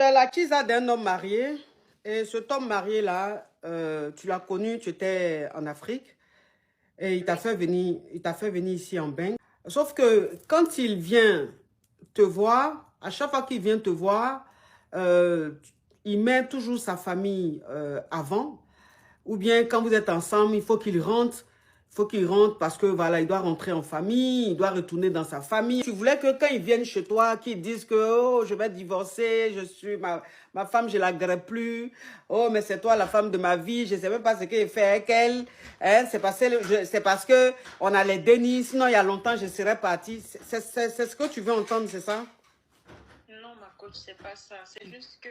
La Kisa d'un homme marié. Et cet homme marié-là, tu l'as connu, tu étais en Afrique. Et il t'a fait venir ici en Beng. Sauf que quand il vient te voir, à chaque fois qu'il vient te voir, euh, il met toujours sa famille avant. Ou bien quand vous êtes ensemble, il faut qu'il rentre. Il faut qu'il rentre parce que voilà, il doit rentrer en famille, il doit retourner dans sa famille. Tu voulais que quand ils viennent chez toi, qu'ils disent que oh, je vais divorcer, je suis ma femme, je la grette plus. Oh, mais c'est toi la femme de ma vie, je ne sais même pas ce qu'il fait avec elle. Hein, c'est parce que on a les dénis, sinon il y a longtemps je serais partie. C'est ce que tu veux entendre, c'est ça? Non, ma coach, c'est pas ça. C'est juste que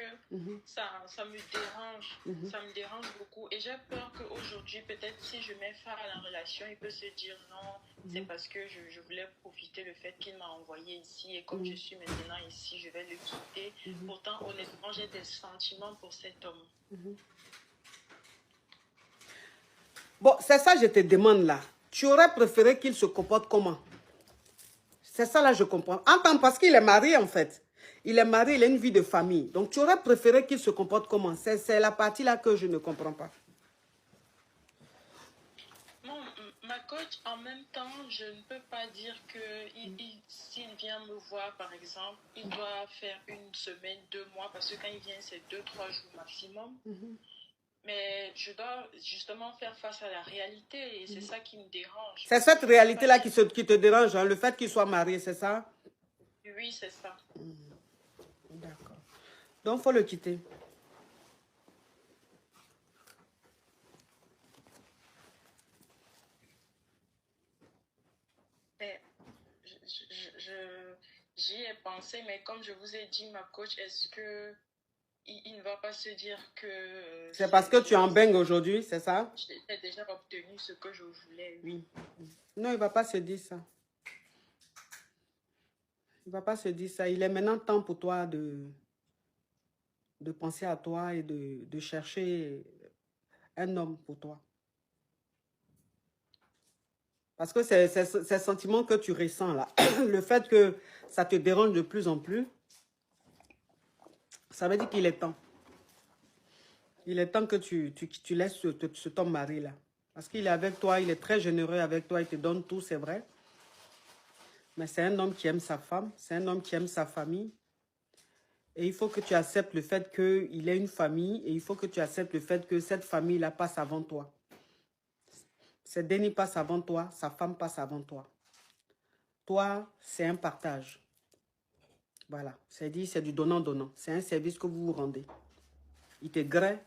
ça me dérange. Ça me dérange beaucoup. Et j'ai peur qu'aujourd'hui, peut-être si je mets fin à la relation, il peut se dire non, c'est parce que je voulais profiter le fait qu'il m'a envoyé ici. Et comme je suis maintenant ici, je vais le quitter. Pourtant, honnêtement, j'ai des sentiments pour cet homme. Bon, c'est ça je te demande là. Tu aurais préféré qu'il se comporte comment? C'est ça là, je comprends. Entends, parce qu'il est marié en fait. Il est marié, il a une vie de famille. Donc, tu aurais préféré qu'il se comporte comment? C'est la partie là que je ne comprends pas. Non, ma coach, en même temps, je ne peux pas dire que s'il vient me voir, par exemple, il doit faire une semaine, 2 mois, parce que quand il vient, c'est 2, 3 jours maximum. Mais je dois justement faire face à la réalité et c'est ça qui me dérange. C'est cette réalité-là qui te dérange, hein, le fait qu'il soit marié, c'est ça? Oui, c'est ça. D'accord. Donc, il faut le quitter. Mais j'y ai pensé, mais comme je vous ai dit, ma coach, est-ce que il ne va pas se dire que... C'est parce que tu es en beng aujourd'hui, c'est ça? J'ai déjà obtenu ce que je voulais, oui. Non, il ne va pas se dire ça. Il ne va pas se dire ça. Il est maintenant temps pour toi de penser à toi et de chercher un homme pour toi. Parce que c'est ce sentiment que tu ressens là. Le fait que ça te dérange de plus en plus, ça veut dire qu'il est temps. Il est temps que tu laisses cet homme mari là. Parce qu'il est avec toi, il est très généreux avec toi, il te donne tout, c'est vrai. Mais c'est un homme qui aime sa femme, c'est un homme qui aime sa famille. Et il faut que tu acceptes le fait qu'il ait une famille et il faut que tu acceptes le fait que cette famille-là passe avant toi. Ses Denis passe avant toi, sa femme passe avant toi. Toi, c'est un partage. Voilà, c'est dit, c'est du donnant-donnant. C'est un service que vous vous rendez. Il te grée.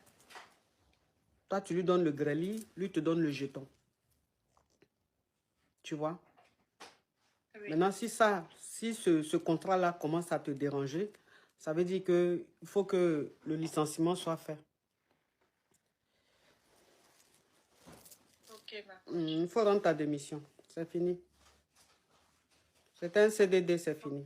Toi, tu lui donnes le grêlis, lui te donne le jeton. Tu vois? Oui. Maintenant, si ce contrat-là commence à te déranger, ça veut dire qu'il faut que le licenciement soit fait. Ok, il faut rendre ta démission. C'est fini. C'est un CDD, c'est fini.